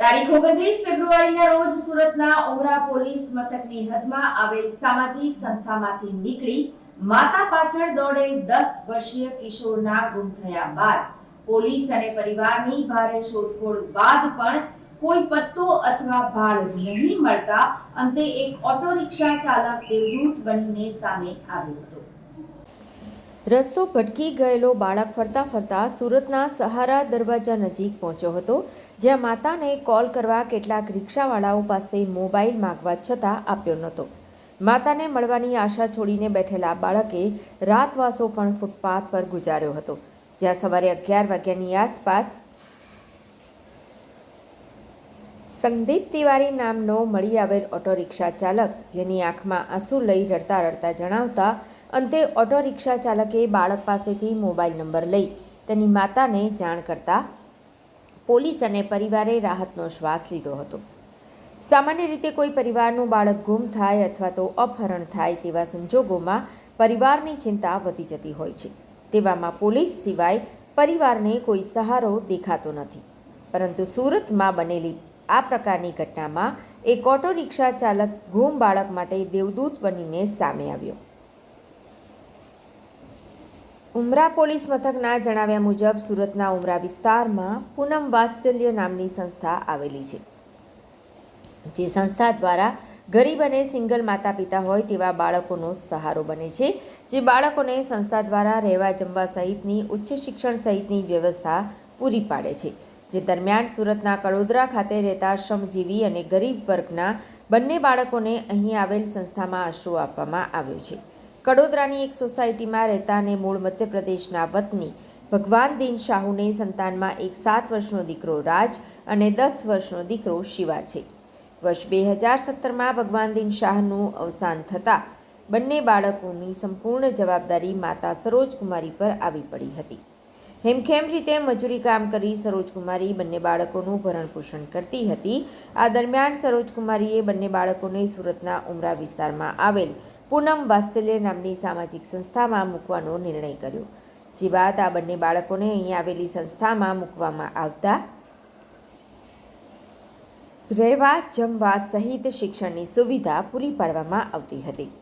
તારીખ 29 ફેબ્રુઆરીના રોજ સુરતના ઉમરા પોલીસ મથકની હદમાં આવેલ સામાજિક સંસ્થામાંથી નીકળી માતા પાછળ દોડેલ 10 વર્ષીય કિશોરના ગુમ થયા બાદ પોલીસ અને પરિવારની ભારે શોધખોળ બાદ પણ કોઈ પત્તો અથવા ભાળ નહીં મળતા અંતે એક ઓટો રિક્ષા ચાલક દેવદૂત બનીને સામે આવ્યો હતો। રસ્તો ભટકી ગયેલો બાળક ફરતા ફરતા સુરતના સહારા દરવાજા નજીક પહોંચ્યો હતો, જ્યાં માતાને કોલ કરવા કેટલાક રિક્ષાવાળાઓ પાસે મોબાઈલ માંગવા છતાં આપ્યો નહોતો। માતાને મળવાની આશા છોડીને બેઠેલા બાળકે રાતવાસો પણ ફૂટપાથ પર ગુજાર્યો હતો, જ્યાં સવારે 11 વાગ્યાની આસપાસ સંદીપ તિવારી નામનો મળી આવેલ ઓટો રિક્ષા ચાલક, જેની આંખમાં આંસુ લઈ રડતા રડતા જણાવતા અંતે ઓટો રિક્ષા ચાલકે બાળક પાસેથી મોબાઈલ નંબર લઈ તેની માતાને જાણ કરતા પોલીસ અને પરિવારે રાહતનો શ્વાસ લીધો હતો। સામાન્ય રીતે કોઈ પરિવારનું બાળક ગુમ થાય અથવા તો અપહરણ થાય તેવા સંજોગોમાં પરિવારની ચિંતા વધી જતી હોય છે। તેવામાં પોલીસ સિવાય પરિવારને કોઈ સહારો દેખાતો નથી, પરંતુ સુરતમાં બનેલી આ પ્રકારની ઘટનામાં એક ઓટો રિક્ષા ચાલક ગુમ બાળક માટે દેવદૂત બનીને સામે આવ્યો। ઉમરા પોલીસ મથકના જણાવ્યા મુજબ સુરતના ઉમરા વિસ્તારમાં પૂનમ વાત્સલ્ય નામની સંસ્થા આવેલી છે, જે સંસ્થા દ્વારા ગરીબ અને સિંગલ માતા પિતા હોય તેવા બાળકોનો સહારો બને છે, જે બાળકોને સંસ્થા દ્વારા રહેવા જમવા સહિતની ઉચ્ચ શિક્ષણ સહિતની વ્યવસ્થા પૂરી પાડે છે। જે દરમિયાન સુરતના કડોદરા ખાતે રહેતા શ્રમજીવી અને ગરીબ વર્ગના બંને બાળકોને અહીં આવેલ સંસ્થામાં આશરો આપવામાં આવ્યો છે। કડોદરાની એક સોસાયટીમાં રહેતા અને મૂળ મધ્યપ્રદેશના વતની ભગવાન દીન શાહુને સંતાનમાં એક 7 વર્ષનો દીકરો રાજ અને 10 વર્ષનો દીકરો શિવા છે। વર્ષ 2017માં ભગવાન દીન શાહનું અવસાન થતાં બંને બાળકોની સંપૂર્ણ જવાબદારી માતા સરોજકુમારી પર આવી પડી હતી। હેમખેમ રીતે મજૂરી કામ કરી સરોજકુમારી બંને બાળકોનું ભરણપોષણ કરતી હતી। આ દરમિયાન સરોજકુમારીએ બંને બાળકોને સુરતના ઉમરા વિસ્તારમાં આવેલ પૂનમ વાત્સલ્ય નામની સામાજિક સંસ્થામાં મૂકવાનો નિર્ણય કર્યો, જે બાદ આ બંને બાળકોને અહીં આવેલી સંસ્થામાં મૂકવામાં આવતા રહેવા જમવા સહિત શિક્ષણની સુવિધા પૂરી પાડવામાં આવતી હતી।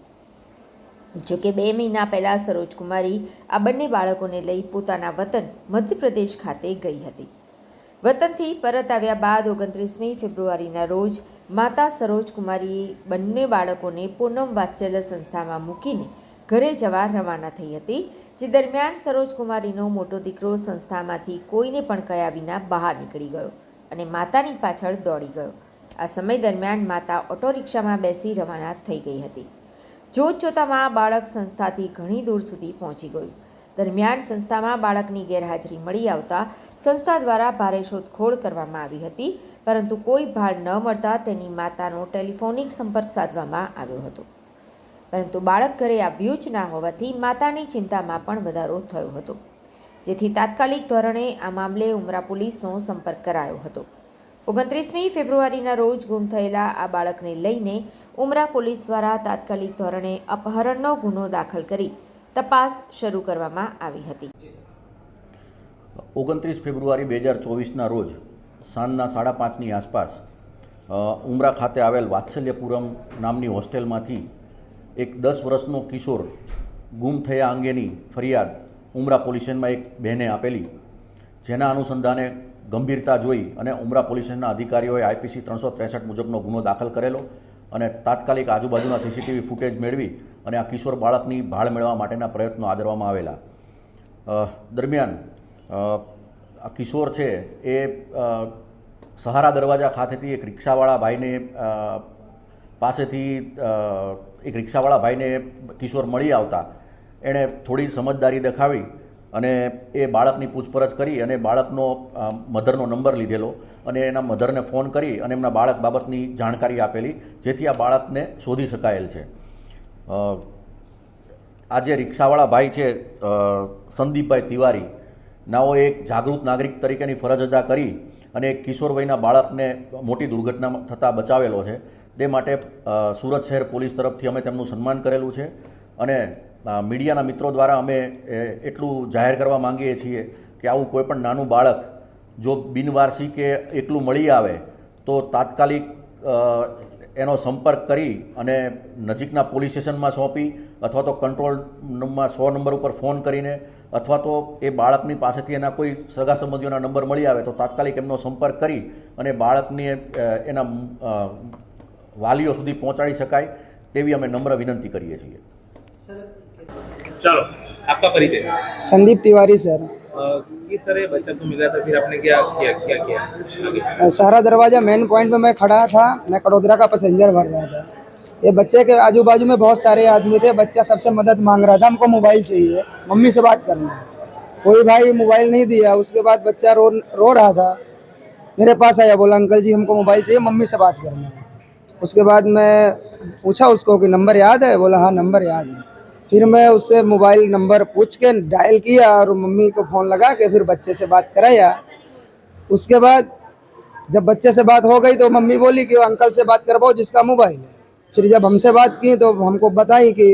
જોકે 2 મહિના પહેલા સરોજકુમારી આ બંને બાળકોને લઈ પોતાના વતન મધ્યપ્રદેશ ખાતે ગઈ હતી। વતનથી પરત આવ્યા બાદ 29મી ફેબ્રુઆરીના રોજ માતા સરોજકુમારીએ બંને બાળકોને પૂનમ વાત્સલ્ય સંસ્થામાં મૂકીને ઘરે જવા રવાના થઈ હતી। જે દરમિયાન સરોજકુમારીનો મોટો દીકરો સંસ્થામાંથી કોઈને પણ કહ્યા વિના બહાર નીકળી ગયો અને માતાની પાછળ દોડી ગયો। આ સમય દરમિયાન માતા ઓટો રિક્ષામાં બેસી રવાના થઈ ગઈ હતી। જોતજોતામાં બાળક સંસ્થાથી ઘણી દૂર સુધી પહોંચી ગયું। દરમિયાન સંસ્થામાં બાળકની ગેરહાજરી મળી આવતા સંસ્થા દ્વારા ભારે શોધખોળ કરવામાં આવી હતી, પરંતુ કોઈ ભાળ ન મળતા તેની માતાનો ટેલિફોનિક સંપર્ક સાધવામાં આવ્યો હતો, પરંતુ બાળક ઘરે આવ્યું જ ના હોવાથી માતાની ચિંતામાં પણ વધારો થયો હતો, જેથી તાત્કાલિક ધોરણે આ મામલે ઉમરા પોલીસનો સંપર્ક કરાયો હતો। 29મી ફેબ્રુઆરીના રોજ ગુમ થયેલા આ બાળકને લઈને ઉમરા પોલીસ દ્વારા તાત્કાલિક ધોરણે અપહરણનો ગુનો દાખલ કરી તપાસ શરૂ કરવામાં આવી હતી। 29 ફેબ્રુઆરી 2024ના રોજ સાંજના 5:30ની આસપાસ ઉમરા ખાતે આવેલ વાત્સલ્યપુરમ નામની હોસ્ટેલમાંથી એક 10 વર્ષનો કિશોર ગુમ થયા અંગેની ફરિયાદ ઉમરા પોલીસ સ્ટેશનમાં એક બહેને આપેલી, જેના અનુસંધાને ગંભીરતા જોઈ અને ઉમરા પોલીસ સ્ટેશનના અધિકારીઓએ IPC 363 મુજબનો ગુનો દાખલ કરેલો અને તાત્કાલિક આજુબાજુના CCTV ફૂટેજ મેળવી અને આ કિશોર બાળકની ભાળ મેળવવા માટેના પ્રયત્નો આદરવામાં આવેલા। દરમિયાન આ કિશોર છે એ સહારા દરવાજા ખાતેથી એક રિક્ષાવાળા ભાઈને કિશોર મળી આવતા એણે થોડી સમજદારી દેખાવી અને એ બાળકની પૂછપરછ કરી અને બાળકનો મધરનો નંબર લીધેલો અને એના મધરને ફોન કરી અને એમના બાળક બાબતની જાણકારી આપેલી, જેથી આ બાળકને શોધી શકાયેલ છે। આ જે રિક્ષાવાળા ભાઈ છે સંદીપભાઈ તિવારી નાઓ એક જાગૃત નાગરિક તરીકેની ફરજ અદા કરી અને એક કિશોર વયના બાળકને મોટી દુર્ઘટના થતાં બચાવેલો છે। તે માટે સુરત શહેર પોલીસ તરફથી અમે તેમનું સન્માન કરેલું છે અને મીડિયાના મિત્રો દ્વારા અમે એટલું જાહેર કરવા માંગીએ છીએ કે આવું કોઈપણ નાનું બાળક જો બિનવારસી કે એકલું મળી આવે તો તાત્કાલિક એનો સંપર્ક કરી અને નજીકના પોલીસ સ્ટેશનમાં સોંપી અથવા તો કંટ્રોલ રૂમમાં 100 નંબર ઉપર ફોન કરીને અથવા તો એ બાળકની પાસેથી એના કોઈ સગા સંબંધીઓના નંબર મળી આવે તો તાત્કાલિક એમનો સંપર્ક કરી અને બાળકને એના વાલીઓ સુધી પહોંચાડી શકાય તેવી અમે નમ્ર વિનંતી કરીએ છીએ। चलो, आपका परिचय। संदीप तिवारी सर। किस तरह बच्चा को मिला था, फिर आपने क्या किया आगे? सारा दरवाजा मेन पॉइंट पे मैं खड़ा था, मैं कड़ोदरा का पैसेंजर भर रहा था। ये बच्चे के आजू बाजू में बहुत सारे आदमी थे। बच्चा सबसे मदद मांग रहा था, हमको मोबाइल चाहिए, मम्मी से बात करना है। कोई भाई मोबाइल नहीं दिया। उसके बाद बच्चा रो रहा था, मेरे पास आया, बोला अंकल जी हमको मोबाइल चाहिए, मम्मी से बात करना है। उसके बाद मैं पूछा उसको कि नंबर याद है, बोला हाँ नंबर याद है। फिर मैं उससे मोबाइल नंबर पूछ के डायल किया और मम्मी को फ़ोन लगा के फिर बच्चे से बात कराया। उसके बाद जब बच्चे से बात हो गई तो मम्मी बोली कि वो अंकल से बात करवाओ जिसका मोबाइल है। फिर जब हमसे बात की तो हमको बताई कि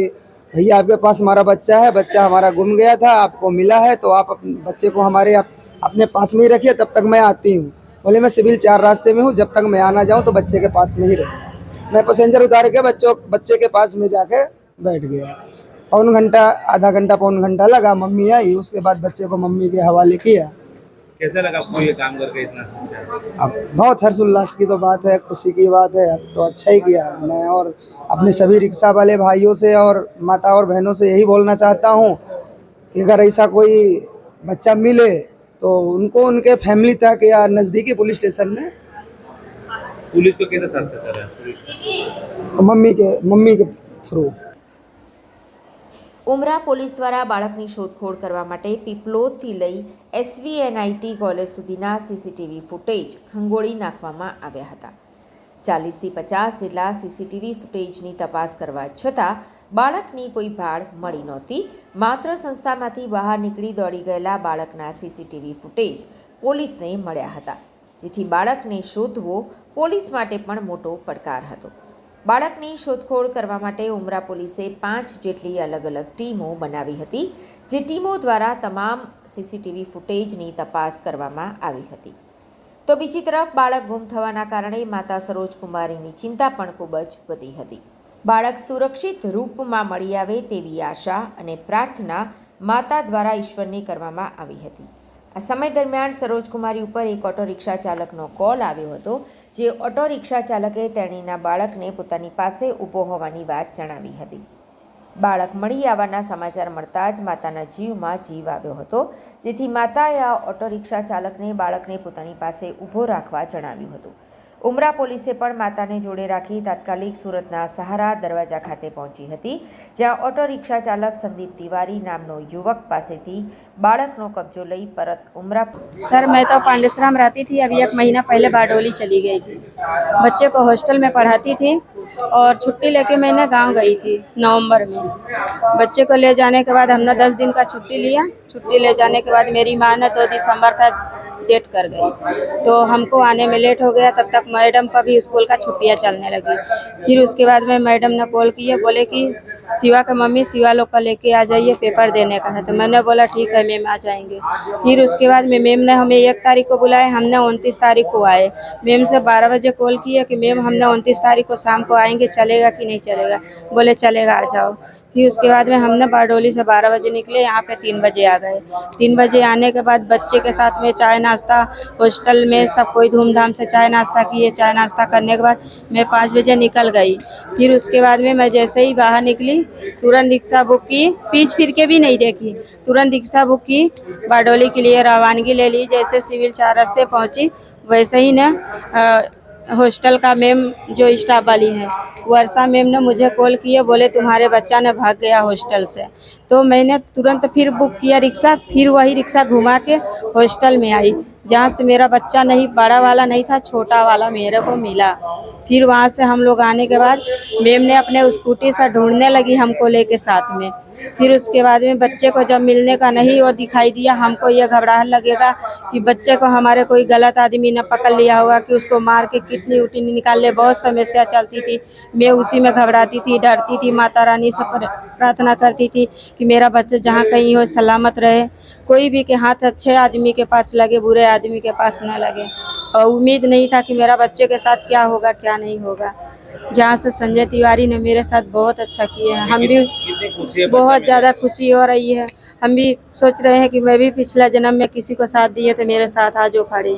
भैया आपके पास हमारा बच्चा है, बच्चा हमारा गुम गया था, आपको मिला है तो आप बच्चे को हमारे अपने पास में ही रखिए, तब तक मैं आती हूँ। बोले मैं सिविल 4 रास्ते में हूँ, जब तक मैं आना जाऊँ तो बच्चे के पास में ही रहना। मैं पैसेंजर उतार के बच्चे के पास में जाके बैठ गया। पौन घंटा, आधा घंटा, पौन घंटा लगा, मम्मी आई। उसके बाद बच्चे को मम्मी के हवाले किया। कैसा लगा आपको ये काम करके इतना? अब बहुत हर्षोल्लास की तो बात है, खुशी की बात है। अब तो अच्छा ही किया। मैं और अपने सभी रिक्शा वाले भाइयों से और माता और बहनों से यही बोलना चाहता हूँ कि अगर ऐसा कोई बच्चा मिले तो उनको उनके फैमिली तक या नज़दीकी पुलिस स्टेशन में पुलिस को कैसे साथ कर रहा है? मम्मी के थ्रू। ઉમરા પોલીસ દ્વારા બાળકની શોધખોળ કરવા માટે પીપલોદથી લઈ SVNIT કોલેજ સુધીના CCTV ફૂટેજ ખંગોળી નાખવામાં આવ્યા હતા। 40થી 50 જેટલા CCTV ફૂટેજની તપાસ કરવા છતાં બાળકની કોઈ ભાળ મળી નહોતી। માત્ર સંસ્થામાંથી બહાર નીકળી દોડી ગયેલા બાળકના CCTV ફૂટેજ પોલીસને મળ્યા હતા, જેથી બાળકને શોધવો પોલીસ માટે પણ મોટો પડકાર હતો। બાળકની શોધખોળ કરવા માટે ઉમરા પોલીસે 5 જેટલી અલગ અલગ ટીમો બનાવી હતી, જે ટીમો દ્વારા તમામ CCTV ફૂટેજની તપાસ કરવામાં આવી હતી। તો બીજી તરફ બાળક ગુમ થવાના કારણે માતા સરોજ કુમારીની ચિંતા પણ ખૂબ જ વધી હતી। બાળક સુરક્ષિત રૂપમાં મળી આવે તેવી આશા અને પ્રાર્થના માતા દ્વારા ઈશ્વરને કરવામાં આવી હતી। આ સમય દરમિયાન સરોજ કુમારી ઉપર એક ઓટો રિક્ષા ચાલકનો કોલ આવ્યો હતો, જે ઓટો રિક્ષા ચાલકે તેણીના બાળકને પોતાની પાસે ઊભો હોવાની વાત જણાવી હતી। બાળક મળી આવવાના સમાચાર મળતા જ માતાના જીવમાં જીવ આવ્યો હતો, જેથી માતાએ આ ઓટો રિક્ષા ચાલકને બાળકને પોતાની પાસે ઊભો રાખવા જણાવ્યું હતું। ઉમરા પોલીસે પણ માતાને જોડે રાખી તાત્કાલિક સુરતના સહારા દરવાજા ખાતે પહોંચી હતી, જ્યાં ઓટો રિક્ષા ચાલક સંદીપ तिवारी નામનો યુવક પાસેથી બાળકનો કબજો લઈ પરત ઉમરા। सर मैं तो पांडेसराम रहती थी, अभी 1 महीना पहले बारडोली चली गई थी। बच्चे को हॉस्टल में पढ़ाती थी और छुट्टी लेके मैंने गांव गई थी नवंबर में। बच्चे को ले जाने के बाद हमने 10 दिन का छुट्टी लिया। छुट्टी ले जाने के बाद मेरी माँ ने 2 दिसंबर का डेट कर गई, तो हमको आने में लेट हो गया। तब तक मैडम का भी स्कूल का छुट्टियाँ चलने लगी। फिर उसके बाद में मैडम ने कॉल किए, बोले कि शिवा का मम्मी शिवा लोग का लेके आ जाइए, पेपर देने का है। तो मैंने बोला ठीक है मैम आ जाएंगे। फिर उसके बाद में मैम ने हमें 1 तारीख को बुलाया, हमने 29 तारीख को आए। मैम से 12 बजे कॉल किया कि मैम हमने 29 तारीख को शाम को आएंगे, चलेगा कि नहीं चलेगा? बोले चलेगा आ जाओ। फिर उसके बाद में हमने बारडोली से 12 बजे निकले, यहाँ पे 3 बजे आ गए। 3 बजे आने के बाद बच्चे के साथ में चाय नाश्ता, हॉस्टल में सब कोई धूमधाम से चाय नाश्ता किए। चाय नाश्ता करने के बाद मैं 5 बजे निकल गई। फिर उसके बाद में मैं जैसे ही बाहर निकली, तुरंत रिक्शा बुक की, पीछ फिर के भी नहीं देखी, तुरंत रिक्शा बुक की, बारडोली के लिए रवानगी ले ली। जैसे सिविल 4 रास्ते पहुँची, वैसे ही ना हॉस्टल का मैम जो स्टाफ वाली है वर्षा मैम ने मुझे कॉल किया, बोले तुम्हारे बच्चा ने भाग गया हॉस्टल से। तो मैंने तुरंत फिर बुक किया रिक्शा, फिर वही रिक्शा घुमा के हॉस्टल में आई, जहाँ से मेरा बच्चा नहीं, बड़ा वाला नहीं था, छोटा वाला मेरे को मिला। फिर वहाँ से हम लोग आने के बाद मैम ने अपने स्कूटी से ढूंढने लगी हमको लेके साथ में। फिर उसके बाद में बच्चे को जब मिलने का नहीं वो दिखाई दिया, हमको ये घबराहट लगेगा कि बच्चे को हमारे कोई गलत आदमी ने पकड़ लिया होगा कि उसको मार के किडनी उटनी निकाल ले। बहुत समस्या चलती थी, मैं उसी में घबराती थी, डरती थी। माता रानी से प्रार्थना करती थी कि मेरा बच्चा जहाँ कहीं हो सलामत रहे, कोई भी के हाथ अच्छे आदमी के पास लगे, बुरे आदमी के पास न लगे। और उम्मीद नहीं था कि मेरा बच्चे के साथ क्या होगा क्या नहीं होगा। जहाँ से संजय तिवारी ने मेरे साथ बहुत अच्छा किया है, हम भी कितनी खुशी है बच्चा बहुत मिला? ज़्यादा खुशी हो रही है। हम भी सोच रहे हैं कि मैं भी पिछला जन्म में किसी को साथ दिए तो मेरे साथ आज वो खड़े हैं।